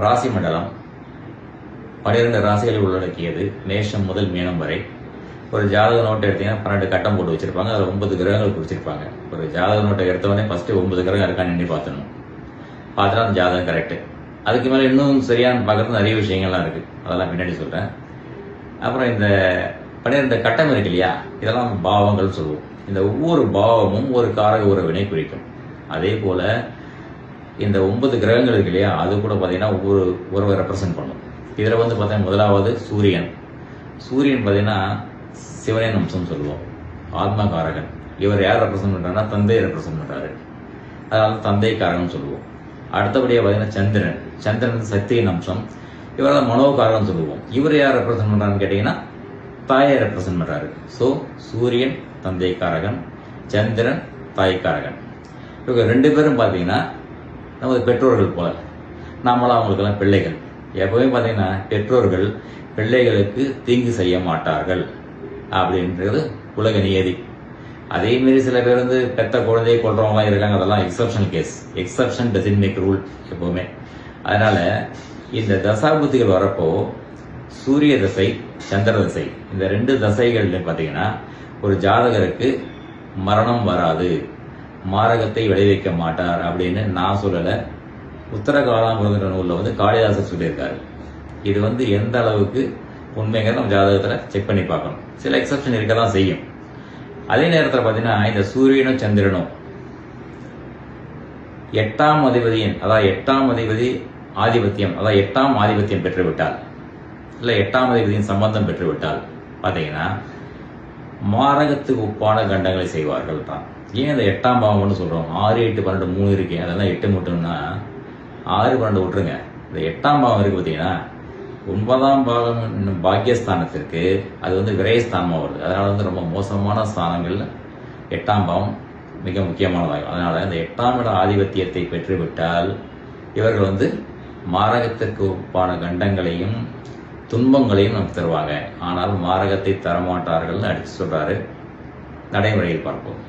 ராசி மண்டலம் 12 ராசிகளை உள்ளடக்கியது. மேஷம் முதல் மீனம் வரை. ஒரு ஜாதக நோட்டை எடுத்தீங்கன்னா 12 கட்டம் போட்டு வச்சிருப்பாங்க. அதில் 9 கிரகங்கள் குறிச்சிருப்பாங்க. ஒரு ஜாதக நோட்டை எடுத்தவொடனே ஃபர்ஸ்ட் 9 கிரகம் இருக்கான்னு எண்ணி பார்த்துடணும். பார்த்தா அந்த ஜாதகம் கரெக்டு. அதுக்கு மேலே இன்னும் சரியான பார்க்கறது நிறைய விஷயங்கள்லாம் இருக்கு. அதெல்லாம் பின்னாடி சொல்றேன். அப்புறம் இந்த 12 கட்டம் இருக்கு இல்லையா, இதெல்லாம் பாவங்கள் சொல்லுவோம். இந்த ஒவ்வொரு பாவமும் ஒரு காரக உறவினை குறிக்கும். அதே போல இந்த 9 கிரகங்கள் இருக்கு இல்லையா, அது கூட பார்த்தீங்கன்னா ஒவ்வொரு உறவை ரெப்ரசென்ட் பண்ணும். இதில் பார்த்தீங்கன்னா முதலாவது சூரியன். சூரியன் பார்த்தீங்கன்னா சிவனின் அம்சம் சொல்லுவோம், ஆத்மகாரகன். இவர் யார் ரெப்ரசென்ட் பண்றாருன்னா தந்தையை ரெப்ரசென்ட் பண்றாரு, அதனால தந்தை காரகன் சொல்லுவோம். அடுத்தபடியாக பார்த்தீங்கன்னா சந்திரன். சந்திரன் சக்தியின் அம்சம், இவரால் மனோகாரகன் சொல்லுவோம். இவர் யார் ரெப்ரசென்ட் பண்றாருன்னு கேட்டீங்கன்னா தாயை ரெப்ரசென்ட் பண்றாரு. ஸோ சூரியன் தந்தை காரகன், சந்திரன் தாய் காரகன். இவங்க 2 பேரும் பார்த்தீங்கன்னா நமது பெற்றோர்கள் போல, நாமளாம் அவங்களுக்கெல்லாம் பிள்ளைகள். எப்பவுமே பார்த்தீங்கன்னா பெற்றோர்கள் பிள்ளைகளுக்கு தீங்கு செய்ய மாட்டார்கள் அப்படின்றது உலக நியதி. அதே மாரி சில பேர் பெத்த குழந்தையை கொள்றவங்களாம் இருக்காங்க. அதெல்லாம் exceptional case. Exception doesn't make rule எப்பவுமே. அதனால இந்த தசாபுத்திகள் வரப்போ சூரிய தசை, சந்திர தசை, இந்த 2 தசைகள்ல பார்த்தீங்கன்னா ஒரு ஜாதகருக்கு மரணம் வராது, மாரகத்தை விளைவிக்க மாட்டார் அப்படின்னு நான் சொல்லலை. உத்தர காலாமிருத நூலில் காளிதாசர் சொல்லியிருக்காரு. இது எந்த அளவுக்கு உண்மைங்கிறத நம்ம ஜாதகத்தில் செக் பண்ணி பார்க்கணும். சில எக்ஸப்ஷன் இருக்க தான் செய்யும். அதே நேரத்தில் பார்த்தீங்கன்னா இந்த சூரியனும் சந்திரனும் 8ஆம் அதிபதியின், அதாவது 8ஆம் அதிபதி ஆதிபத்தியம், அதாவது 8ஆம் ஆதிபத்தியம் பெற்றுவிட்டால், இல்லை 8ஆம் அதிபதியின் சம்பந்தம் பெற்றுவிட்டால் பார்த்தீங்கன்னா மாரகத்துக்கு ஒப்பான கண்டங்களை செய்வார்கள் தான். ஏன் இந்த 8ஆம் பாவம்னு சொல்கிறோம்? 6, 8, 12, 3 இருக்கு. அதெல்லாம் 8 மட்டும்னா 6, 12 விட்டுருங்க. இந்த 8ஆம் பாவம் இருக்கு பார்த்தீங்கன்னா 9ஆம் பாவம் பாக்கியஸ்தானத்திற்கு அது விரயஸ்தானமாக வருது. அதனால ரொம்ப மோசமான ஸ்தானங்கள் 8ஆம் பாவம் மிக முக்கியமானதாகும். அதனால இந்த 8ஆம் இட ஆதிபத்தியத்தை பெற்றுவிட்டால் இவர்கள் மாரகத்திற்கு ஒப்பான கண்டங்களையும் துன்பங்களையும் நமக்கு தருவாங்க. ஆனால் மாரகத்தை தரமாட்டார்கள்னு அடித்து சொல்றாரு. நடைமுறையில் பார்ப்போம்.